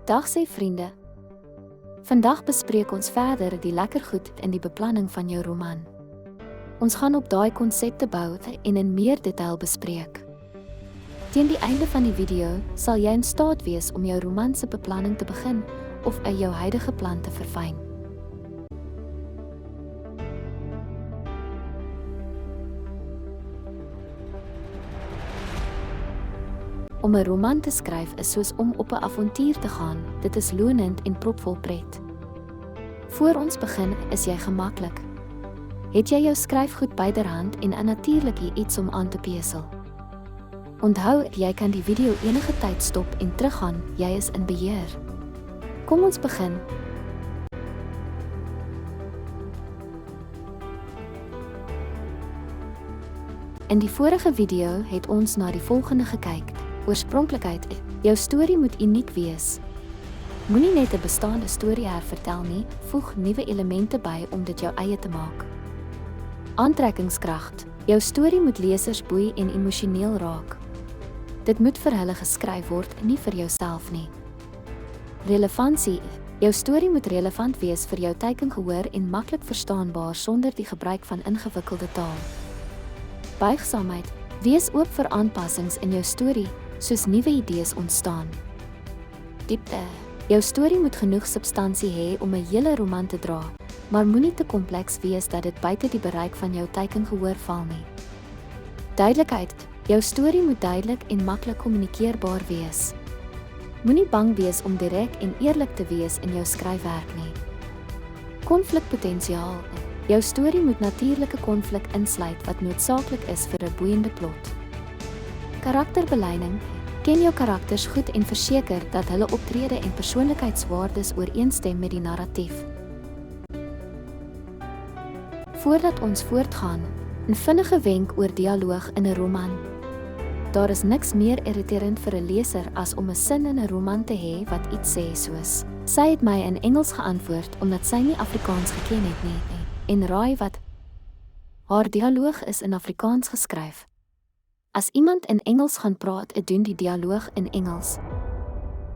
Dag sê vriende. Vandag bespreek ons verder die lekker goed in die beplanning van jou roman. Ons gaan op daai konsepte bou en in meer detail bespreek. Teen die einde van die video sal jy in staat wees om jou roman se beplanning te begin of jou huidige plan te verfyn. Om 'n roman te skryf is soos om op 'n avontuur te gaan. Dit is lonend en propvol pret. Voor ons begin, is jy gemaklik? Het jy jou skryfgoed byderhand en natuurlik iets om aan te pesel? Onthou, jy kan die video enige tyd stop en teruggaan, jy is in beheer. Kom ons begin. In die vorige video het ons na die volgende gekyk. Oorspronklikheid. Jou storie moet uniek wees. Moenie net 'n bestaande storie hervertel nie, voeg nuwe elemente by om dit jou eie te maak. Aantrekkingskrag. Jou storie moet lesers boei en emosioneel raak. Dit moet vir hulle geskryf word, nie vir jouself nie. Relevantie. Jou storie moet relevant wees vir jou teikengehoor en maklik verstaanbaar sonder die gebruik van ingewikkelde taal. Buigsaamheid. Wees oop vir aanpassings in jou storie, soos nuwe idees ontstaan. Diepte. Jou storie moet genoeg substansie hê om 'n hele roman te dra, maar moenie te kompleks wees dat dit buite die bereik van jou teikengehoor val nie. Duidelikheid. Jou storie moet duidelik en maklik kommunikeerbaar wees. Moenie bang wees om direk en eerlik te wees in jou skryfwerk nie. Konflikpotensiaal. Jou storie moet natuurlike konflik insluit wat noodsaaklik is vir 'n boeiende plot. Karakterbelyning. Ken jou karakters goed en verseker dat hulle optrede en persoonlikheidswaardes ooreenstem met die narratief. Voordat ons voortgaan, 'n vinnige wenk oor dialoog in 'n roman. Daar is niks meer irriterend vir 'n leser as om 'n sin in 'n roman te hê wat iets sê soos: "Sy het my in Engels geantwoord omdat sy nie Afrikaans geken het nie." En raai wat? Haar dialoog is in Afrikaans geskryf. As iemand in Engels gaan praat, doen die dialoog in Engels.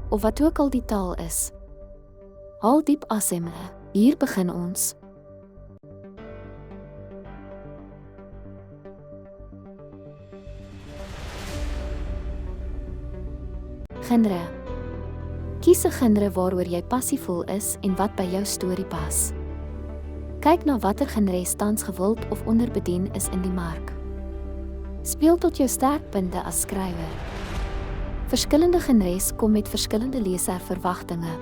Of wat ook al die taal is. Haal diep asem. Hier begin ons. Genre. Kies 'n genre waaroor jy passievol is en wat by jou storie pas. Kyk na watter genres tans gewild of onderbedien is in die mark. Speel tot jou sterkpunte as skrywer. Verskillende genres kom met verskillende leserverwagtinge.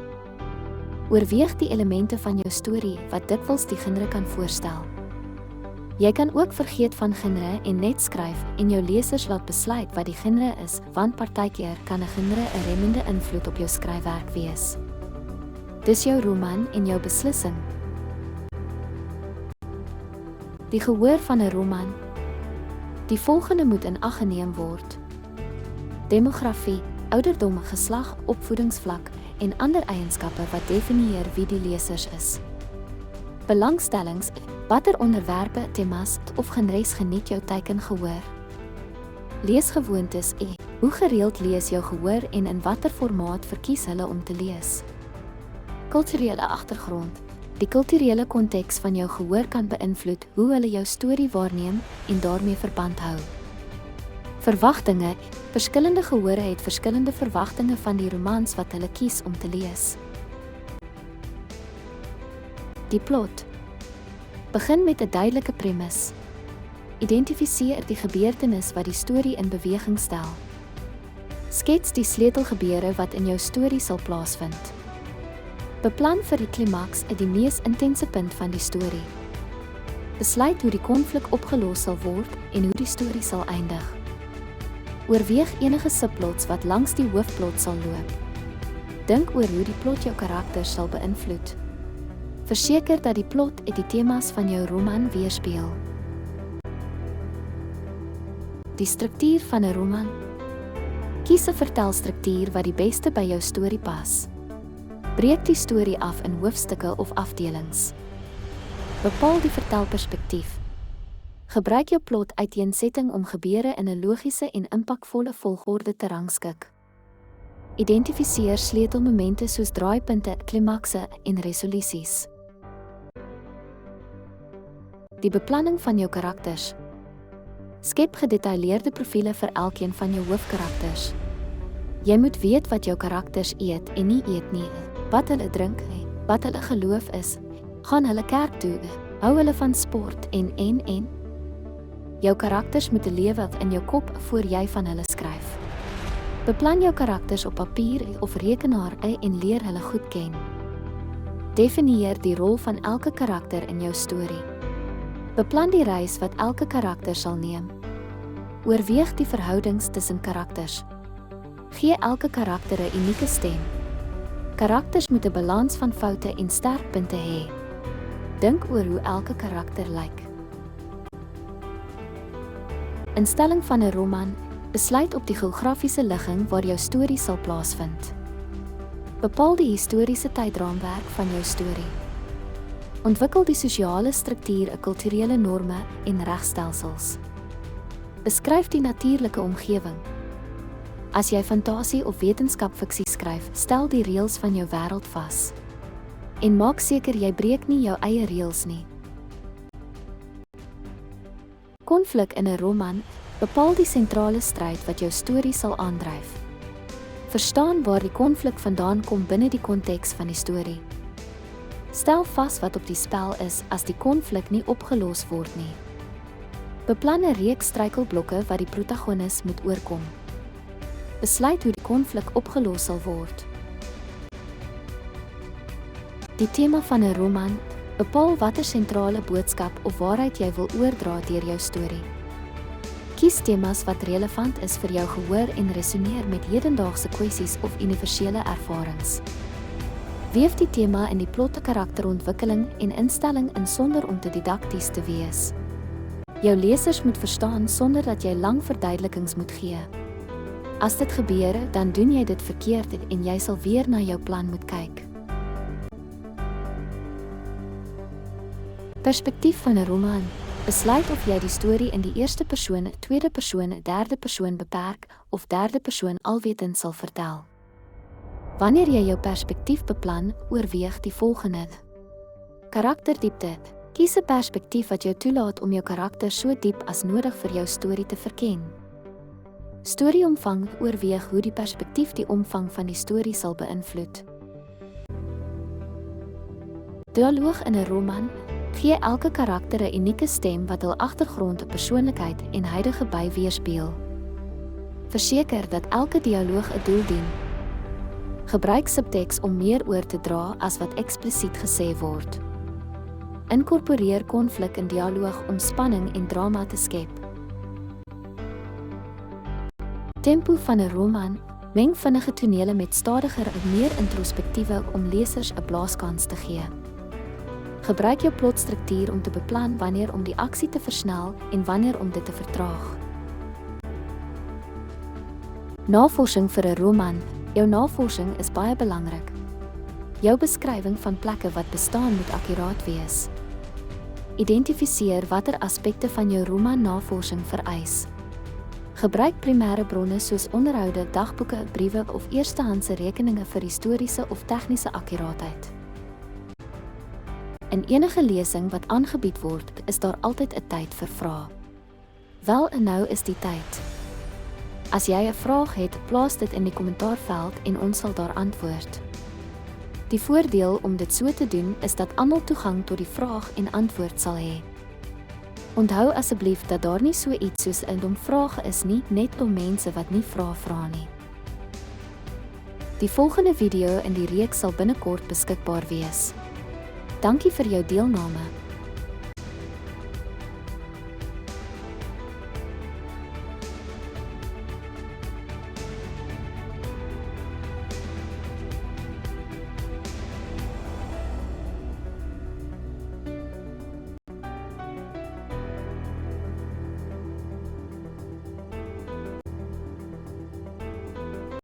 Oorweeg die elemente van jou storie wat dikwels die genre kan voorstel. Jy kan ook vergeet van genre en net skryf en jou lesers laat besluit wat die genre is, want partykeer kan 'n genre 'n remmende invloed op jou skryfwerk wees. Dis jou roman en jou beslissing. Die gehoor van 'n roman. Die volgende moet in ag geneem word. Demografie, ouderdom, geslag, opvoedingsvlak en ander eienskappe wat definieer wie die lesers is. Belangstellings, watter onderwerpe, temas of genres geniet jou teikengehoor. Leesgewoontes, hoe gereeld lees jou gehoor en in watter formaat verkies hulle om te lees. Kulturele agtergrond. Die kulturele konteks van jou gehoor kan beïnvloed hoe hulle jou storie waarneem en daarmee verband hou. Verwagtinge. Verskillende gehore het verskillende verwagtinge van die romans wat hulle kies om te lees. Die plot. Begin met 'n duidelike premis. Identifiseer die gebeurtenis wat die storie in beweging stel. Skets die sleutelgebeure wat in jou storie sal plaasvind. Beplan vir die klimaks, die mees intense punt van die storie. Besluit hoe die konflik opgelos sal word en hoe die storie sal eindig. Oorweeg enige subplots wat langs die hoofplot sal loop. Dink oor hoe die plot jou karakters sal beïnvloed. Verseker dat die plot die temas van jou roman weerspieël. Die struktuur van 'n roman. Kies 'n vertelstruktuur wat die beste by jou storie pas. Breek die storie af in hoofstukke of afdelings. Bepaal die vertelperspektief. Gebruik jou plot uiteensetting om gebeure in 'n logiese en impakvolle volgorde te rangskik. Identifiseer sleutelmomente soos draaipunte, klimakse en resolusies. Die beplanning van jou karakters. Skep gedetailleerde profiele vir elkeen van jou hoofkarakters. Jy moet weet wat jou karakters eet en nie eet nie, wat hulle drink, wat hulle geloof is, gaan hulle kerk toe, hou hulle van sport en. Jou karakters moet lewe in jou kop voor jy van hulle skryf. Beplan jou karakters op papier of rekenaar en leer hulle goed ken. Definieer die rol van elke karakter in jou storie. Beplan die reis wat elke karakter sal neem. Oorweeg die verhoudings tussen karakters. Gee elke karakter 'n unieke stem. Karakters moet 'n balans van foute en sterkpunte hê. Dink oor hoe elke karakter lyk. Instelling van 'n roman. Besluit op die geografiese ligging waar jou storie sal plaasvind. Bepaal die historiese tydraamwerk van jou storie. Ontwikkel die sosiale struktuur, kulturele norme en regstelsels. Beskryf die natuurlike omgewing. As jy fantasie of wetenskapfiksie skryf, stel die reëls van jou wêreld vas. En maak seker jy breek nie jou eie reëls nie. Konflik in 'n roman. Bepaal die sentrale stryd wat jou storie sal aandryf. Verstaan waar die konflik vandaan kom binne die konteks van die storie. Stel vas wat op die spel is as die konflik nie opgelos word nie. Beplan 'n reeks struikelblokke wat die protagonis moet oorkom. Besluit hoe die konflik opgelos sal word. Die tema van 'n roman. Bepaal watter sentrale boodskap of waarheid jy wil oordra deur jou storie. Kies temas wat relevant is vir jou gehoor en resoneer met hedendaagse kwessies of universele ervarings. Weef die tema in die plotte, karakterontwikkeling en instelling in sonder om te didakties te wees. Jou lesers moet verstaan sonder dat jy lang verduidelikings moet gee. As dit gebeur, dan doen jy dit verkeerd en jy sal weer na jou plan moet kyk. Perspektief van 'n roman. Besluit of jy die storie in die eerste persoon, tweede persoon, derde persoon beperk of derde persoon alwetend sal vertel. Wanneer jy jou perspektief beplan, oorweeg die volgende. Karakterdiepte. Kies 'n perspektief wat jou toelaat om jou karakter so diep as nodig vir jou storie te verken. Storieomvang. Oorweeg hoe die perspektief die omvang van die storie sal beïnvloed. Dialoog in 'n roman. Gee elke karakter 'n unieke stem wat hul agtergrond, persoonlikheid en huidige by weerspieël. Verseker dat elke dialoog 'n doel dien. Gebruik subteks om meer oor te dra as wat eksplisiet gesê word. Inkorporeer konflik in dialoog om spanning en drama te skep. Tempo van 'n roman. Meng vinnige tonele met stadiger en meer introspektiewe om lesers 'n blaaskans te gee. Gebruik jou plotstruktuur om te beplan wanneer om die aksie te versnel en wanneer om dit te vertraag. Navorsing vir 'n roman. Jou navorsing is baie belangrik. Jou beskrywing van plekke wat bestaan moet akkuraat wees. Identifiseer watter aspekte van jou roman navorsing vereis. Gebruik primêre bronne soos onderhoude, dagboeke, briewe of eerstehandse rekeninge vir historiese of tegniese akkuraatheid. In enige lesing wat aangebied word, is daar altyd 'n tyd vir vrae. Wel en nou is die tyd. As jy 'n vraag het, plaas dit in die kommentaarveld en ons sal daar antwoord. Die voordeel om dit so te doen is dat almal toegang tot die vraag en antwoord sal hê. Onthou asseblief dat daar nie so iets soos 'n dom vraag is nie, net om mense wat nie vra nie. Die volgende video in die reeks sal binnekort beskikbaar wees. Dankie vir jou deelname.